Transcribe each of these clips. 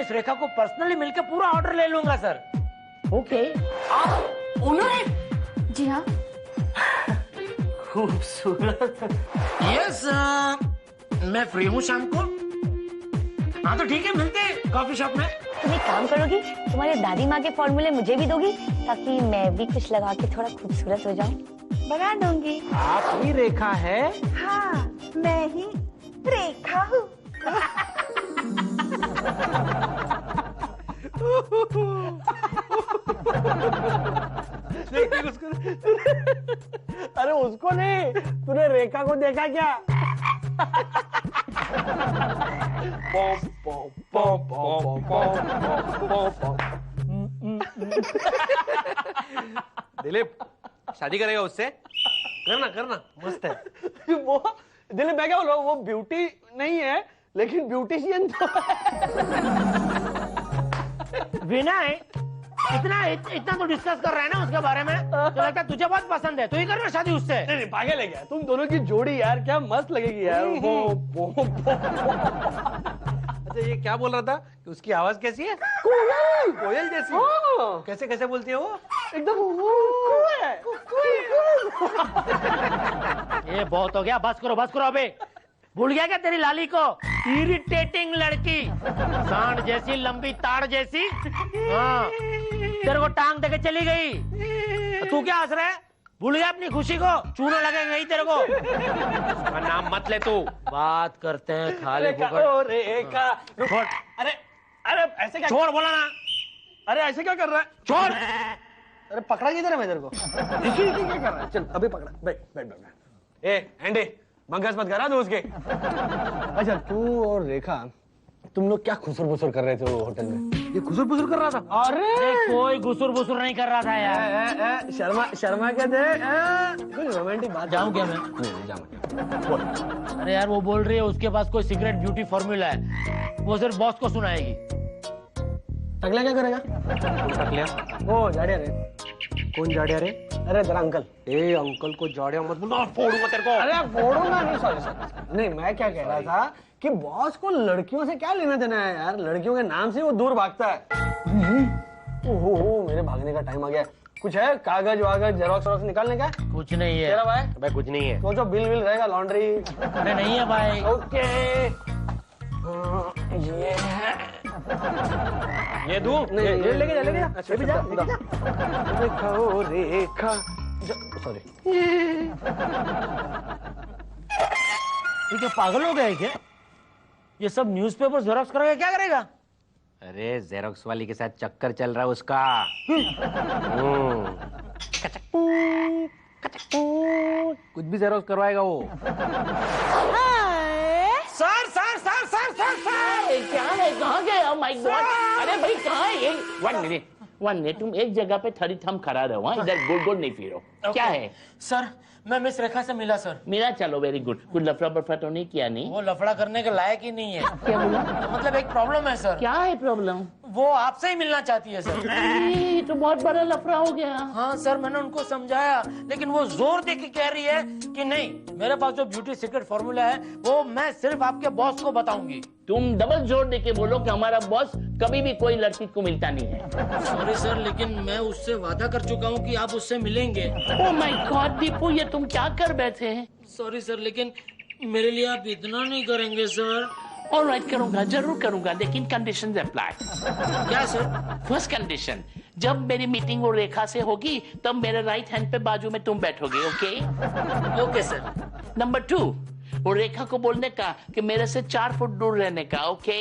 Miss रेखा को personally मिलकर पूरा ऑर्डर ले लूंगा सर। ओके। आप ओनर? जी हाँ। खूबसूरत। यस, मैं फ्री हूँ शाम को। हाँ तो ठीक है, मिलते हैं कॉफी शॉप में। तुम एक काम करोगी, तुम्हारे दादी माँ के फॉर्मूले मुझे भी दोगी ताकि मैं भी कुछ लगा के थोड़ा खूबसूरत हो जाऊं? बना दूंगी। आप ही रेखा है? हाँ, मैं ही रेखा हूँ। अरे उसको नहीं, तूने रेखा को देखा क्या? दिलीप, शादी करेगा उससे? करना करना, मस्त है। वो दिलीप, मैं क्या बोल रहा हूँ, वो ब्यूटी नहीं है लेकिन ब्यूटिशियन तो विनय, इतना तो डिस्कस कर रहा है ना उसके बारे में, तो लगता है तुझे बहुत पसंद है, तू ही करना शादी उससे। नहीं, पागल है क्या? तुम दोनों की जोड़ी यार क्या मस्त लगेगी यार। अच्छा, ये क्या बोल रहा था कि उसकी आवाज कैसी है? कोयल जैसी। कैसे कैसे बोलती है वो? एकदम ये बहुत हो गया, बस करो अबे। भूल गया क्या तेरी लाली को? इरिटेटिंग लड़की, सांड जैसी, लंबी ताड़ जैसी। हाँ, तेरे को टांग देके चली गई, तू क्या हंस रहा है? भूल गया अपनी खुशी को? चूना लगेगा ही तेरे को। उसका नाम मत ले तू। बात करते हैं खाली फुकट। रेखा, छोड़। अरे अरे ऐसे क्या? छोड़ बोला ना। अरे ऐसे क्या कर रहा है? छोड़। अरे पकड़ा किधर है मैं तेरे को? देखिए क्या कर रहा है? चल अभी पकड़ा। बैठ बैठ बैठ। ए एंडी, मंगस मत करा तू उसके। अच्छा, तू और रेखा तुम लोग क्या खुसुर बुसुर कर रहे थे वो होटल में? ये खुसुर पुसुर कर रहा था? अरे कोई गुसुर बुसुर नहीं कर रहा था यार। शर्मा क्या थे? कुछ रोमांटिक बात। जाऊं क्या मैं? नहीं जाऊंगा। अरे यार, वो बोल रही है उसके पास कोई सीक्रेट ब्यूटी फॉर्मूला है, वो सिर्फ बॉस को सुनाएगी। टकला क्या करेगा? टकलिया? ओ जाड़िया रे। कौन जाड़िया रे? अरे तेरा अंकल। ए अंकल को जाड़िया मत बोलना, फोड़ूंगा तेरे को। अरे फोड़ूंगा नहीं, सॉरी। नहीं, मैं क्या कह रहा था कि बॉस को लड़कियों से क्या लेना देना है यार? लड़कियों के नाम से वो दूर भागता है। ओहो, मेरे भागने का टाइम आ गया। कुछ है कागज वागज जेरॉक्स वेरॉक्स निकालने का? कुछ नहीं है तेरा भाई? अबे कुछ नहीं है। तो जो बिल विल रहेगा, लॉन्ड्री। अरे नहीं है भाई। ओके, ये है। ये दूं? नहीं, ये लेके जा, लेके जा। अच्छा, ये भी जा, अच्छा, लेके जा। रेखा ओ रेखा, सॉरी। ये क्या पागल हो गया है क्या? ये सब न्यूज़पेपर जेरॉक्स करके क्या करेगा? अरे जेरोक्स वाली के साथ चक्कर चल रहा है उसका। कुछ भी जेरोक्स करवाएगा वो। Sir sir sir sir sir sir, क्या है? कहाँ गए? Oh my God! अरे भाई कहाँ है ये? 1 मिनट, तुम एक जगह पे थड़ी थम खड़ा रहो, इधर गोल गोल नहीं फिरो। क्या है? सर, मैं मिस रेखा से मिला सर। मेरा चलो, वेरी गुड। कुछ लफड़ा बफड़ा तो नहीं किया? नहीं, वो लफड़ा करने के लायक ही नहीं है। क्या बोला? मतलब एक प्रॉब्लम है सर। क्या है प्रॉब्लम? वो आपसे ही मिलना चाहती है सर। ये तो बहुत बड़ा लफड़ा हो गया। हाँ सर, मैंने उनको समझाया, लेकिन वो जोर दे के कह रही है कि नहीं, मेरे पास जो ब्यूटी सीक्रेट फॉर्मूला है वो मैं सिर्फ आपके बॉस को बताऊंगी। तुम डबल जोर देके बोलो कि हमारा बॉस कभी भी कोई लड़की को मिलता नहीं है। सॉरी सर, लेकिन मैं उससे वादा कर चुका हूँ कि आप उससे मिलेंगे। ओह माय गॉड दीपू, ये तुम क्या कर बैठे हैं? सॉरी सर, लेकिन मेरे लिए आप इतना नहीं करेंगे सर? ऑलराइट, करूंगा, जरूर करूंगा, लेकिन कंडीशंस अप्लाई। क्या सर? फर्स्ट कंडीशन, जब मेरी मीटिंग वो रेखा से होगी तब मेरे राइट हैंड पे बाजू में तुम बैठोगे। ओके? Okay sir. नंबर 2, वो रेखा को बोलने का कि मेरे से 4 फुट दूर रहने का। ओके?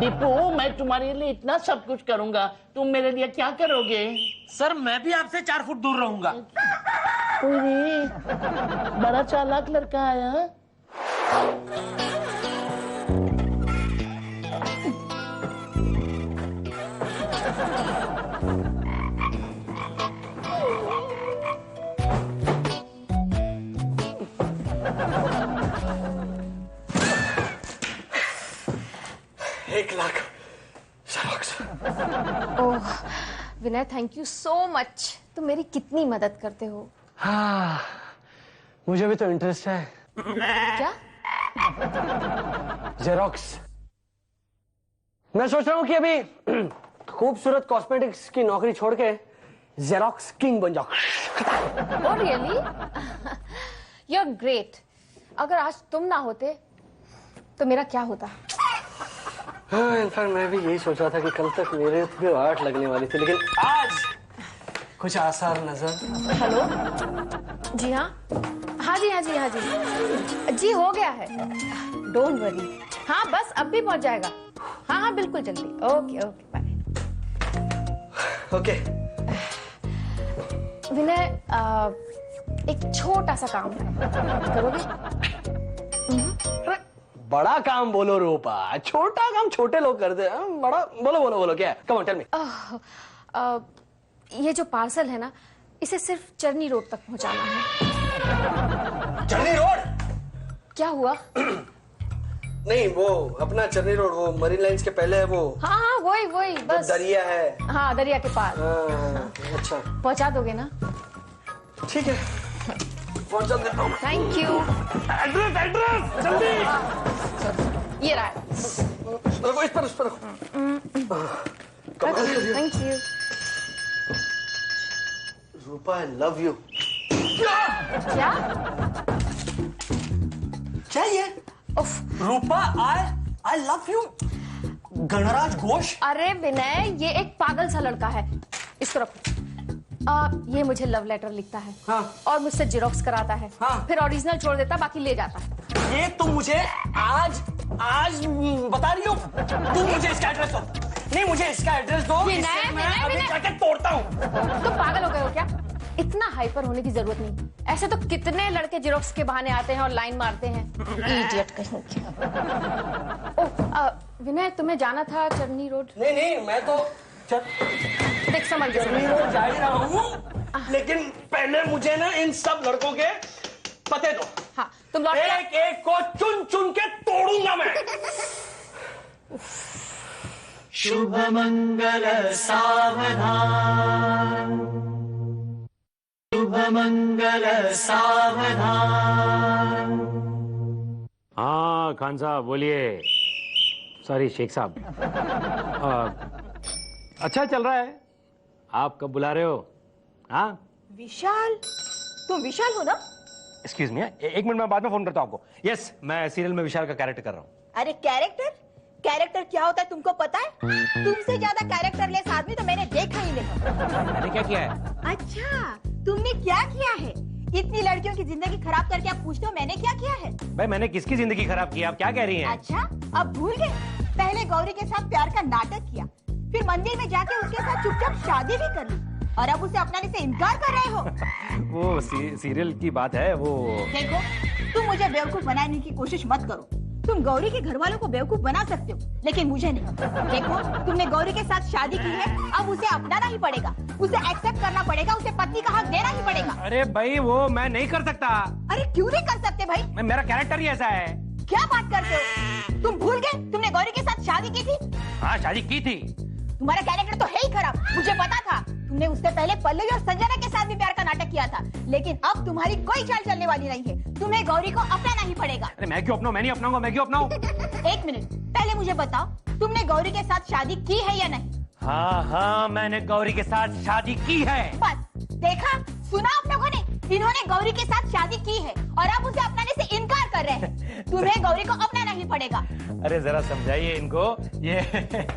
दीपू, मैं तुम्हारे लिए इतना सब कुछ करूंगा, तुम मेरे लिए क्या करोगे? सर, मैं भी आपसे 4 फुट दूर रहूंगा। बड़ा चालाक लड़का आया। ओह विनय, थैंक यू सो मच। तुम मेरी कितनी मदद करते हो। हाँ, मुझे भी तो इंटरेस्ट है। क्या? जेरोक्स। मैं सोच रहा हूँ कि अभी खूबसूरत कॉस्मेटिक्स की नौकरी छोड़ के जेरोक्स किंग बन जाओ। Oh really? You're great. अगर आज तुम ना होते तो मेरा क्या होता? हाँ, इनफैक्ट मैं भी यही सोच रहा था कि कल तक मेरे भी 8 लगने वाली थी, लेकिन आज कुछ आसार नजर। हेलो जी हाँ, हाँ जी हाँ जी हाँ जी जी हो गया है, डोंट वरी। हाँ बस अब भी पहुंच जाएगा। हाँ हाँ बिल्कुल जल्दी। Okay okay bye. Okay Vinay, एक छोटा सा काम है, करोगे? बड़ा काम बोलो रूपा, छोटा काम छोटे लोग करते हैं, बड़ा बोलो बोलो बोलो क्या है? Come on tell me. ये जो पार्सल है ना, इसे सिर्फ चरनी रोड तक पहुंचाना है। चरनी रोड? क्या हुआ? नहीं, वो अपना चरनी रोड, वो मरीन लाइंस के पहले है वो। हाँ हाँ वही वही बस। दरिया है। हाँ दरिया के पार। अच्छा पहुंचा दोगे ना? ठीक है, पहुंचा देता हूँ। Thank you. एड्रेस एड्रेस जल्दी। ये रहा है। रखो इस पर रखो। Thank you. Rupa I love you. क्या? क्या ये? उफ, रूपा आई लव यू। गणराज घोष। अरे विनय, ये एक पागल सा लड़का है, इसको रखो। ये मुझे लव लेटर लिखता है। हाँ। और मुझसे जेरोक्स कराता है। हाँ। फिर ओरिजिनल छोड़ देता, बाकी ले जाता है। ये तुम मुझे आज बता रही हो? तुम मुझे इसका एड्रेस दो। नहीं, मुझे इसका एड्रेस दो। विनय, इससे मैं विनय, अभी विनय। जाके तोड़ता हूँ। तुम पागल हो गए हो क्या? इतना हाइपर होने की जरूरत नहीं। ऐसे तो कितने लड़के जेरोक्स के बहाने आते हैं और लाइन मारते हैं। इडियट कहीं के। ओह, विनय, तुम्हें जाना था चरनी रोड? नहीं नहीं, मैं तो देख समझ गया। चरनी रोड जा ही रहा हूँ, लेकिन पहले मुझे ना इन सब लड़कों के पते दो। हाँ, तुम लौट के- एक एक को चुन चुन के तोड़ूंगा मैं। शुभ मंगल सावधान, शुभ मंगल सावधान। हाँ खान साहब बोलिए। सॉरी शेख साहब। अच्छा चल रहा है। आप कब बुला रहे हो? हाँ विशाल, तुम विशाल हो ना? एक्सक्यूज मी, एक मिनट में बाद में फोन करता हूँ आपको। यस, मैं सीरियल में विशाल का कैरेक्टर कर रहा हूँ। अरे कैरेक्टर? कैरेक्टर क्या होता है तुमको पता है? तुमसे ज्यादा कैरेक्टरलेस आदमी तो मैंने देखा ही नहीं। मैंने क्या किया है? अच्छा, तुमने क्या किया है? इतनी लड़कियों की जिंदगी खराब करके आप पूछते हो मैंने क्या किया है? भाई मैंने किसकी जिंदगी खराब की? आप क्या कह रही हैं? अच्छा, अब भूल गए? पहले गौरी के साथ प्यार का नाटक किया, फिर मंदिर में जाके उसके साथ चुपचाप शादी भी कर ली, और अब उसे अपनाने से इनकार कर रहे हो। वो सीरियल की बात है वो। देखो, तुम मुझे बेवकूफ बनाने की कोशिश मत करो। तुम गौरी के घर वालों को बेवकूफ बना सकते हो, लेकिन मुझे नहीं। देखो, तुमने गौरी के साथ शादी की है, अब उसे अपनाना ही पड़ेगा, उसे एक्सेप्ट करना पड़ेगा, उसे पत्नी का हक देना ही पड़ेगा। अरे भाई वो मैं नहीं कर सकता। अरे क्यों नहीं कर सकते भाई? मेरा कैरेक्टर ही ऐसा है। क्या बात करते हो? तुम भूल गए तुमने गौरी के साथ शादी की थी? हाँ शादी की थी। तुम्हारा कैरेक्टर तो है ही खराब, मुझे पता था। तुमने उससे पहले पल्लवी और संजना के साथ भी प्यार का नाटक किया था, लेकिन अब तुम्हारी कोई चाल चलने वाली नहीं है। तुम्हें गौरी को अपनाना ही पड़ेगा। अरे मैं क्यों अपनाऊं? मैं नहीं अपनाऊंगा। मैं क्यों अपनाऊं? एक मिनट, पहले मुझे बताओ, तुमने गौरी के साथ शादी की है या नहीं? हाँ हाँ, मैंने गौरी के साथ शादी की है। बस देखा, सुना आप लोगों ने? इन्होंने गौरी के साथ शादी की है और अब उसे अपनाने से इनकार कर रहे हैं। तुम्हें गौरी को अपनाना ही पड़ेगा। अरे जरा समझाइए इनको। ये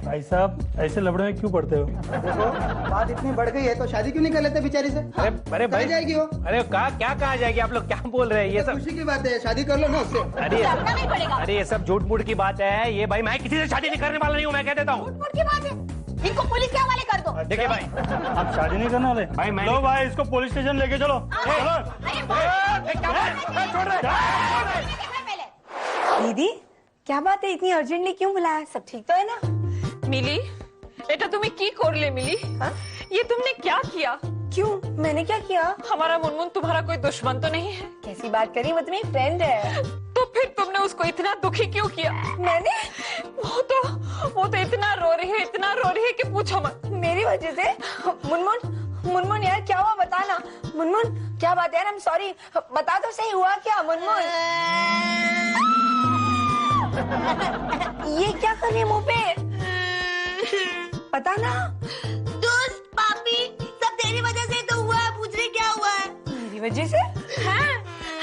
भाई साहब, ऐसे लफड़े में क्यों पड़ते हो? देखो, बात इतनी बढ़ गई है तो शादी क्यों नहीं कर लेते बेचारी से? अरे भाई कहाँ जाएगी वो? अरे क्या कहा जाएगी? आप लोग क्या बोल रहे हैं? ये सब खुशी की बात है, शादी कर लो ना उससे। अरे उसे अपनाना ही पड़ेगा। अरे ये सब झूठ मूठ की बात है। ये भाई मैं किसी से शादी नहीं करने वाला नहीं हूँ, मैं कह देता हूँ। झूठ की बात है, इनको पुलिस के हवाले कर दो। देखिए भाई, आप शादी नहीं करने वाले? भाई मैं लो भाई, इसको पुलिस स्टेशन लेके चलो। दीदी, क्या बात है, इतनी अर्जेंटली क्यों बुलाया? सब ठीक तो है ना? मिली, এটা তুমি কি করলে मिली? ये तुमने क्या किया? क्यों, मैंने क्या किया? हमारा मुनमुन तुम्हारा कोई दुश्मन तो नहीं है? कैसी बात करी, वो तो मेरी फ्रेंड है। तो फिर तुमने उसको इतना दुखी क्यों किया? मैंने? वो तो इतना रो रही है कि पूछो मत। मेरी वजह से? मुनमुन यार क्या हुआ, बता ना। मुनमुन क्या बात है यार? आई एम सॉरी, बता तो सही, हुआ क्या? मुनमुन ये क्या कर रही है मुंह पे? बता ना। दोस्त पापी सब तेरी वजह से तो हुआ है, पूछ रही क्या हुआ है? मेरी वजह से?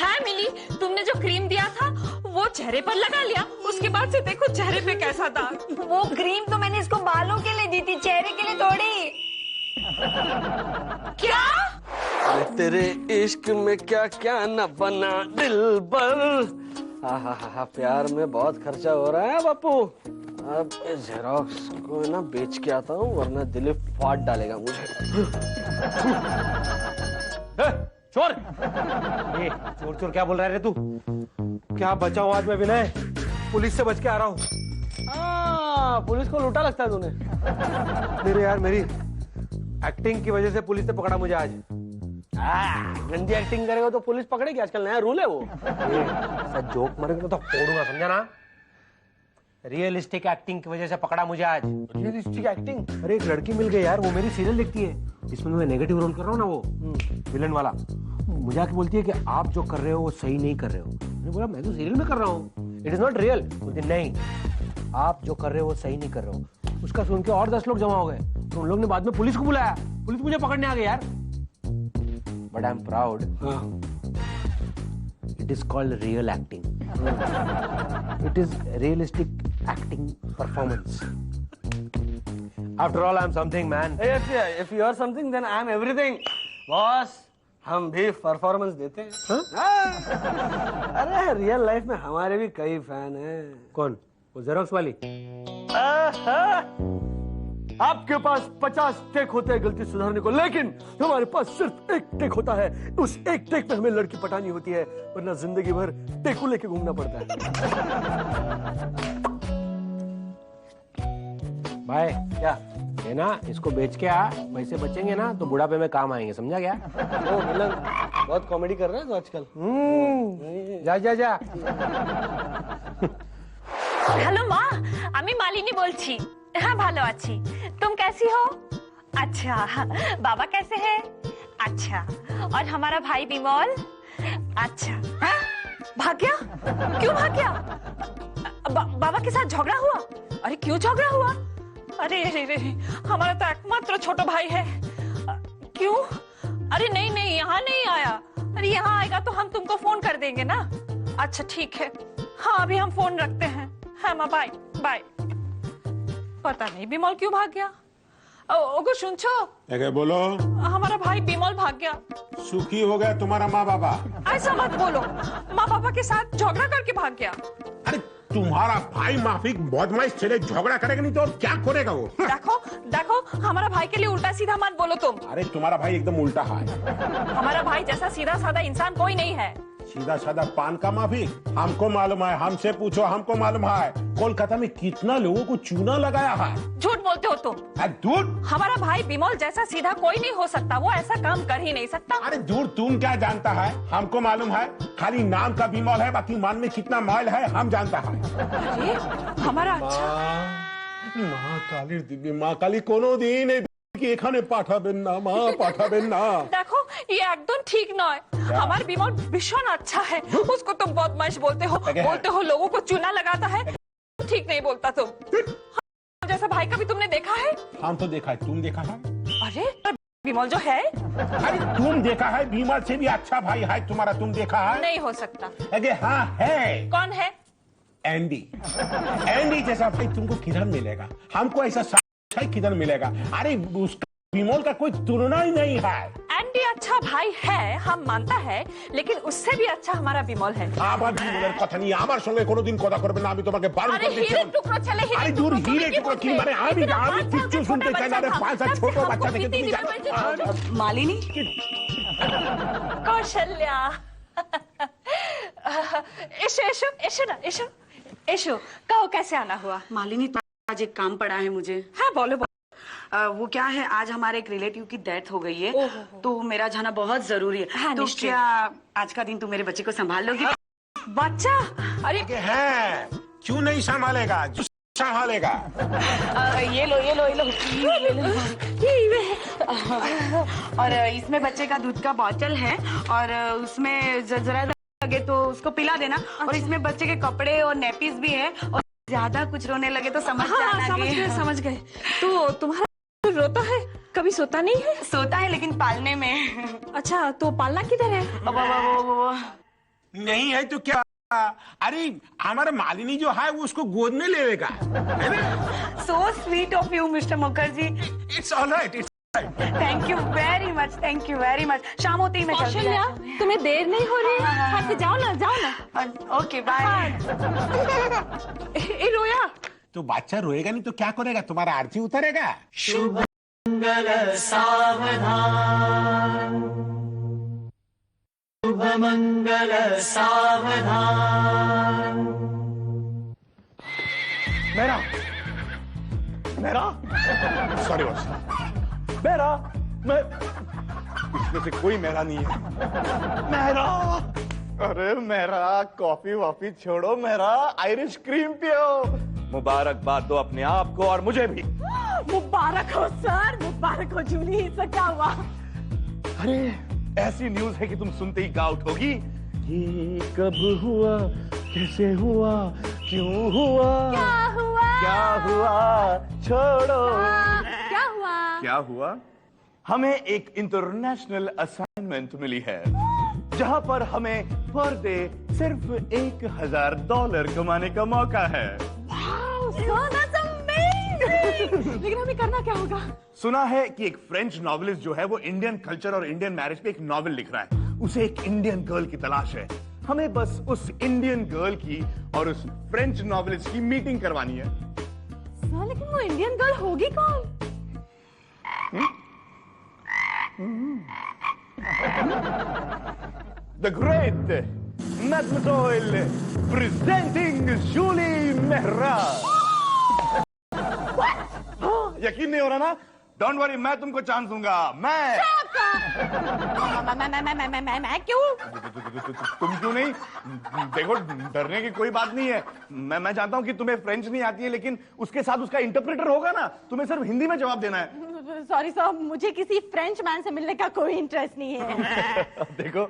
है मिली, तुमने जो क्रीम दिया था वो चेहरे पर लगा लिया, उसके बाद से देखो चेहरे पे कैसा था। वो क्रीम तो मैंने इसको बालों के लिए दी थी, चेहरे के लिए थोड़ी। क्या? तेरे इश्क में क्या क्या न बना दिल पर। हा प्यार में बहुत खर्चा हो रहा है बापू। अब जेरोक्स को ना बेच के आता हूँ, वरना दिलीप फाड़ डालेगा मुझे। चोर! ये चोर चोर क्या बोल रहा है रे तू? क्या बचा हूँ आज मैं विनय, पुलिस से बच के आ रहा हूँ। पुलिस को लूटा लगता है तूने। मेरे यार, मेरी एक्टिंग की वजह से पुलिस ने पकड़ा मुझे आज। गंदी एक्टिंग करेगा तो पुलिस पकड़ेगी, आजकल नया रूल है वो। ऐसा जोक मारेगा तो फोड़ूंगा, समझा ना? रियलिस्टिक एक्टिंग की वजह से पकड़ा मुझे आज। Realistic acting? अरे एक लड़की मिल गई यार, वो मेरी सीरियल लिखती है, इसमें मैं नेगेटिव रोल कर रहा हूँ ना, वो विलन वाला। मुझे आके बोलती है कि आप जो कर रहे हो वो सही नहीं कर रहे हो। मैंने बोला मैं तो सीरियल में कर रहा हूँ, इट इज नॉट रियल। बोलती नहीं, आप जो कर रहे हो वो सही नहीं कर रहे हो। उसका सुन के और 10 लोग जमा हो गए, तो उन लोग ने बाद में पुलिस को बुलाया, पुलिस मुझे पकड़ने आ गई यार। But I am proud, it is called real acting, it is realistic acting performance. After all I am something man. If you are something, then I am everything. Boss, हम भी performance देते हैं। अरे real life में हमारे भी कई fan हैं। कौन? वो जेरोक्स वाली? आपके पास 50 टेक होते हैं गलती सुधारने को, लेकिन हमारे पास सिर्फ एक टेक होता है। उस एक टेक पे हमें लड़की पटानी होती है, वरना जिंदगी भर टेकू लेके घूमना पड़ता है। भाई क्या है ना, इसको बेच के आ, पैसे बचेंगे ना तो बुढ़ापे में काम आएंगे, समझा क्या? ओ मिलन, बहुत कॉमेडी कर रहे हैं तो आजकल। जा जा जा। হ্যালো মা, আমি মালিনী বলছি। হ্যাঁ ভালো আছি, तुम कैसी हो? अच्छा, बाबा कैसे हैं? अच्छा, और हमारा भाई बिमल? अच्छा। हाँ? भाग गया? क्यों भाग गया? बाबा के साथ झगड़ा हुआ? अरे क्यों झगड़ा हुआ? अरे हमारा तो एकमात्र छोटा भाई है। क्यों? अरे नहीं नहीं, यहाँ नहीं आया। अरे यहाँ आएगा तो हम तुमको फोन कर देंगे ना। अच्छा ठीक है, हाँ अभी हम फोन रखते हैं। हाँ माँ, बाय बाय। पता नहीं बिमल क्यों भाग गया। ओगो सुनछो? बोलो। हमारा भाई बिमल भाग गया। सुखी हो गया तुम्हारा माँ बाबा। ऐसा मत बोलो, माँ पापा के साथ झगड़ा करके भाग गया। अरे तुम्हारा भाई माफिक बदमाश चले, झगड़ा करेगा नहीं तो और क्या करेगा वो? देखो देखो, हमारा भाई के लिए उल्टा सीधा मत बोलो तुम। अरे तुम्हारा भाई एकदम उल्टा है। हमारा भाई जैसा सीधा साधा इंसान कोई नहीं है। सीधा साधा पान का माफिक? हमको मालूम है, हमसे पूछो, हमको मालूम है। कोलकाता में कितना लोगों को चूना लगाया है। झूठ बोलते हो तुम। झूठ? हमारा भाई बिमल जैसा सीधा कोई नहीं हो सकता, वो ऐसा काम कर ही नहीं सकता। अरे झूठ तुम क्या जानता है, हमको मालूम है। खाली नाम का बिमल है, बाकी मन में कितना मैल है हम जानता है। अरे हमारा अच्छा। माँ काली दिव्य, माँ काली कोनो दिन এখানে পাঠাবেন না মা, পাঠাবেন না। देखो ये एकदम ठीक ना है। हमारा बिमल भीषण अच्छा है, उसको तुम बदमाश बोलते हो लोगों को चूना लगाता है, ठीक नहीं बोलता तुम। जैसा भाई का भी तुमने देखा है? हम तो देखा है, तुम देखा है? अरे बिमल जो है, अरे तुम देखा है, बिमल से भी अच्छा भाई है तुम्हारा, तुम देखा है? नहीं हो सकता। अरे हाँ है। कौन है? एंडी। एंडी जैसा भाई तुमको किधर मिलेगा? हमको ऐसा किधर मिलेगा? अरे उसका बिमल का कोई तुलना ही नहीं है। एंडी अच्छा भाई है, हम मानता है, लेकिन उससे भी अच्छा हमारा बिमल है। আবার বিমলের কথা নিয়ে আমার সঙ্গে কোনোদিন কথা করবে না, আমি তোমাকে বারণ করে দিচ্ছি। हीरे टुकड़ो चले, আরে দূর হিরে টুকরো কি মানে, আমি কিচ্ছু শুনতে চাই না। আরে 5 ছোট বাচ্চা থেকে তুমি জানো? मालिनी, कौशल्या, एशो, कहो कैसे आना हुआ? मालिनी तो आज एक काम पड़ा है मुझे। हाँ बोलो। वो क्या है, आज हमारे एक रिलेटिव की डेथ हो गई है, तो मेरा जाना बहुत जरूरी है। हाँ, तो क्या आज का दिन तुम मेरे बच्चे को संभाल लोगी? बच्चा? अरे है, क्यों नहीं संभालेगा? संभालेगा। ये लो ये लो ये लो और इसमें बच्चे का दूध का बोतल है, और उसमें जरा लगे तो उसको पिला देना। और इसमें बच्चे के कपड़े और नेपीज भी है, और ज्यादा कुछ रोने लगे तो समझ हाँ, जाना समझ कि- गए समझ गए। तो तुम्हारा रोता है, कभी सोता नहीं है? सोता है लेकिन पालने में। अच्छा, तो पालना किधर है? नहीं है तो क्या? अरे हमारा मालिनी जो है वो उसको गोद में लेगा, है ना? So sweet of you mister Mukherjee. It's all right, it's thank you very much, thank you very much. शाम होते ही मैं चलती कौशल्या, हूँ। तुम्हें देर नहीं हो रही है? हाँ, तो जाओ ना। Okay bye. ए रोया, तो बच्चा रोएगा नहीं तो क्या करेगा? तुम्हारा आरती उतरेगा। शुभ मंगल सावधान, शुभ मंगल सावधान। मेरा सॉरी बॉस, मेरा मैं इसमें से कोई मेरा नहीं है। मेरा, अरे मेरा कॉफी वॉफी छोड़ो, मेरा आयरिश क्रीम पियो। मुबारकबाद दो अपने आप को और मुझे भी। मुबारक हो सर, मुबारक हो जूली। इससे क्या हुआ? अरे ऐसी न्यूज है कि तुम सुनते ही गा उठोगी। ये कब हुआ, कैसे हुआ, क्यों हुआ, क्या हुआ? क्या हुआ, छोड़ो। क्या हुआ? क्या हुआ? हमें एक इंटरनेशनल असाइनमेंट मिली है जहां पर हमें पर डे सिर्फ $1000 कमाने का मौका है। लेकिन हमें करना क्या होगा? सुना है कि एक फ्रेंच नॉवेलिस्ट जो है वो इंडियन कल्चर और इंडियन मैरिज पे एक नॉवेल लिख रहा है। उसे एक इंडियन गर्ल की तलाश है। हमें बस उस इंडियन गर्ल की और उस फ्रेंच नॉवेलिस्ट की मीटिंग करवानी है। सर, लेकिन वो इंडियन गर्ल होगी कौन? The great Mademoiselle presenting Julie Mehra। यकीन नहीं हो रहा ना? डोंट वरी, मैं तुमको चांस दूंगा। मैं क्यों? तुम क्यों नहीं? देखो, डरने की कोई बात नहीं है। मैं जानता हूँ कि तुम्हें फ्रेंच नहीं आती है, लेकिन उसके साथ उसका इंटरप्रेटर होगा ना। तुम्हें सिर्फ हिंदी में जवाब देना है। सॉरी साहब, मुझे किसी फ्रेंच मैन से मिलने का कोई इंटरेस्ट नहीं है। देखो,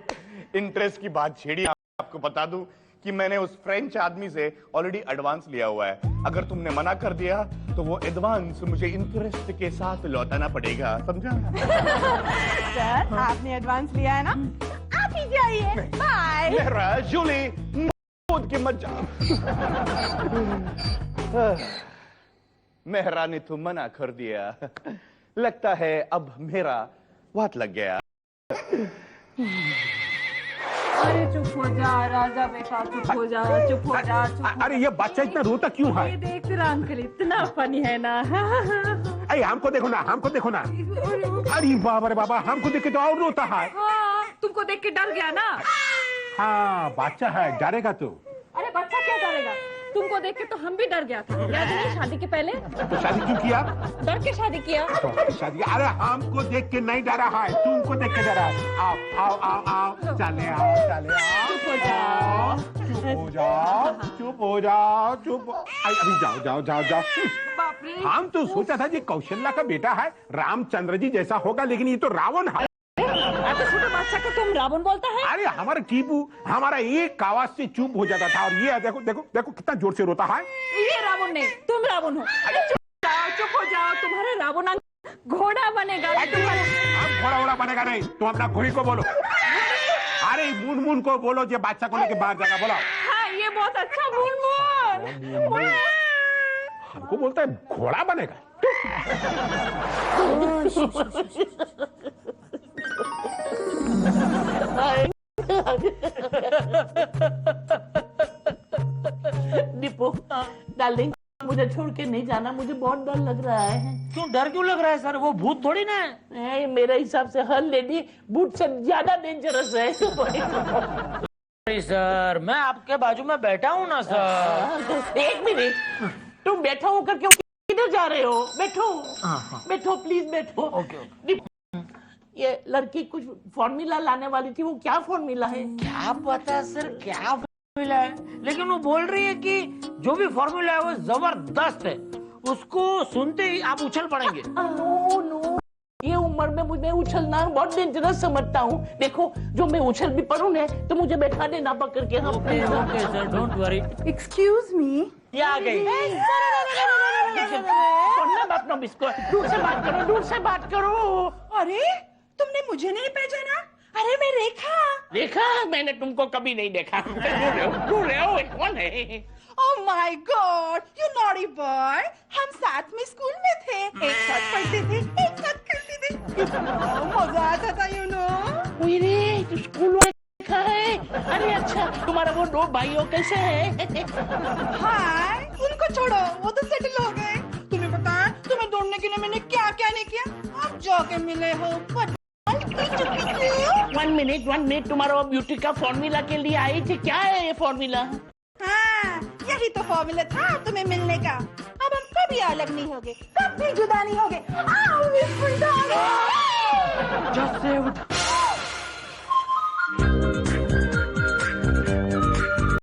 इंटरेस्ट की बात छेड़ी। आपको बता दूं कि मैंने उस फ्रेंच आदमी से ऑलरेडी एडवांस लिया हुआ है। अगर तुमने मना कर दिया तो वो एडवांस मुझे इंटरेस्ट के साथ लौटाना पड़ेगा, समझा? सर, आपने एडवांस लिया है ना? आप ही जाइए। बाय। मेरा जूली खुद की मत जाओ। मेहरा ने तो मना कर दिया। लगता है अब मेरा वाट लग गया। अरे चुप हो जा राजा बेटा, चुप हो जा, चुप हो जा, चुप हो अरे ये बच्चा इतना रोता क्यों जा। है? ये देख तेरा अंकल इतना फनी है ना। अरे हमको देखो ना, हमको देखो ना। अरे बाबा रे बाबा, हमको देख के तो और रोता है। हाँ, तुमको देख के डर गया ना? हाँ, बच्चा है, डरेगा तो। अरे बच्चा क्या डरेगा? तुमको देख के तो हम भी डर गया था। याद नहीं शादी के पहले? तो शादी क्यों किया? डर के शादी किया। शादी? अरे हमको देख के नहीं डरा है, तुमको देख के डरा है। आओ आओ आओ आओ, चले आओ, चले आओ। चुप हो जाओ, चुप हो जाओ, चुप हो जाओ, चुप। अभी जाओ जाओ जाओ जाओ। बाप रे। हम तो सोचा था कि कौशल्या का बेटा है, रामचंद्र जी जैसा होगा, लेकिन ये तो रावण है। तो छोटे बादशाह को तुम रावण बोलता है? अरे हमारा टीपू हमारा एक आवाज से चुप हो जाता था, और ये देखो देखो देखो कितना जोर से रोता है। ये रावण नहीं, तुम रावण हो। अरे चुप हो जाओ, तुम्हारा रावण घोड़ा बनेगा। अब घोड़ा वोड़ा बनेगा नहीं, तुम अपना घोड़ी को बोलो। अरे मुनमुन को बोलो, जो बादशाह को लेके बाहर जाएगा, बोलो। हाँ, ये बहुत अच्छा मुनमुन। हमको बोलता है घोड़ा बनेगा। दीपू, डार्लिंग, मुझे छोड़ के नहीं जाना, मुझे बहुत डर लग रहा है। क्यों डर क्यों लग रहा है सर? वो भूत थोड़ी ना है। मेरे हिसाब से हर लेडी भूत से ज्यादा डेंजरस है। सर, मैं आपके बाजू में बैठा हूँ ना सर। एक मिनट, तुम बैठा होकर क्यों किधर जा रहे हो? बैठो, बैठो प्लीज बैठो। ये लड़की कुछ फॉर्मूला लाने वाली थी, वो क्या फॉर्मूला है? क्या पता सर क्या फॉर्मूला है, लेकिन वो बोल रही है कि जो भी फॉर्मूला है वो जबरदस्त है, उसको सुनते ही आप उछल पड़ेंगे। नो नो, ये उम्र में मुझे उछलना बहुत डेंजरस समझता हूँ। देखो, जो मैं उछल भी पड़ूं ना तो मुझे बैठा देना पकड़ के। Okay sir, don't worry. Excuse me, ये आ गई। छोड़ना मैं अपना बिस्कुट, दूर से बात करो, दूर से बात करो। अरे तुमने मुझे नहीं पहचाना? अरे मैं रेखा। देखा, मैंने तुमको कभी नहीं देखा। दूर रहे हो, कौन है? Oh my God, you naughty boy! हम साथ में स्कूल में थे, एक साथ पढ़ते थे, एक साथ खेलते थे, कितना मजा आता था, you know? ओए रे, तू स्कूल में देखा है? अरे अच्छा, तुम्हारा वो दो भाइयों कैसे है? हाय, उनको छोड़ो, वो तो सेटल हो गए। तुम्हें पता है, तुम्हें ढूंढने के लिए मैंने क्या क्या नहीं किया? आप जाके मिले हो, वन मिनट, तुम्हारा वो ब्यूटी का फॉर्मूला के लिए आई थी, क्या है ये फॉर्मूला? हाँ, यही तो फॉर्मूला था तुम्हें मिलने का। अब हम कभी अलग नहीं होंगे, कभी जुदा नहीं होंगे। Just saved.